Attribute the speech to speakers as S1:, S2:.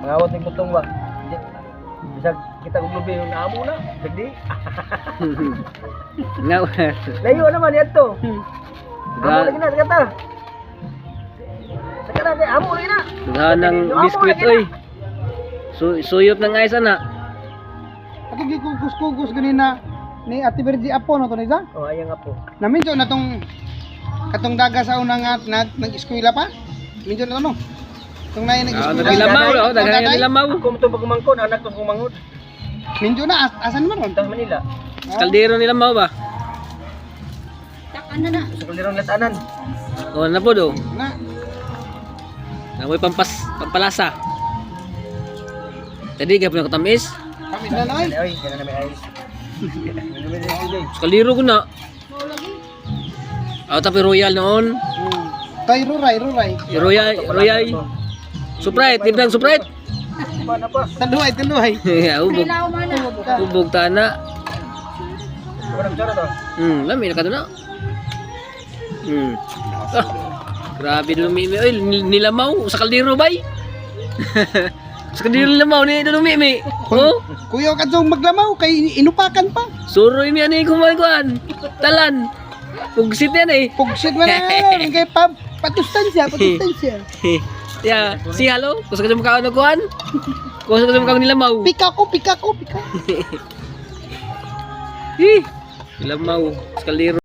S1: Mangawat ng butong ba? Bisa kita gulubi yung naamo na. Jadi.
S2: Nga.
S1: Layo naman yan to. Amo
S2: Ga-
S1: lagi na, kata. Sekarang kay amo lagi na.
S2: Daghan ng biskwit oy. Suyop ng ice ana.
S3: Ako gikugus-kugus ganina ni Ate Virgie Apo no to niya.
S1: Oh, ayan nga po.
S3: Naminjo na tong katong daga sa una nga nag-eskwela pa. Minjo na to no. Tong naay nag-eskwela.
S2: Nagilamaw oh, daghan nga nilamaw.
S1: Ako mo itong pagkumangkon, anak itong kumangkon.
S3: Minjo na asan man ron?
S1: Sa Manila.
S2: Sa kaldero nilamaw ba?
S1: Sa kulirong latanan.
S2: O na po do.
S3: Na.
S2: Namoy pampalasa. Tadi gapon ko tamis.
S3: Kami na noy.
S1: Ay, kaya na may ayos.
S2: Sa kaldero ko na. Tapi royal noon.
S3: Tay ruray.
S2: Royal. Sprite, tibang Sprite.
S1: Paano pa?
S3: Tanduhay.
S2: Ubog. Ubog tana.
S1: Walang tsara to.
S2: Lami na ka na. Ah, grabe lumimi oy, nilamaw sa kaldero bay. Sa kaldero nilamaw ni lumimi. Oh,
S3: Kuya ka dong maglamaw kay inupakan pa.
S2: suroy mi ani kumakuan. Talan. Pugsit yan eh.
S3: Pugsit man na kay patustansya.
S2: Ya, si hello. Kusa ka mo kaon kuan. Kusa ka mo kaon nilamaw.
S3: Pika ko.
S2: Nilamaw sa kaldero.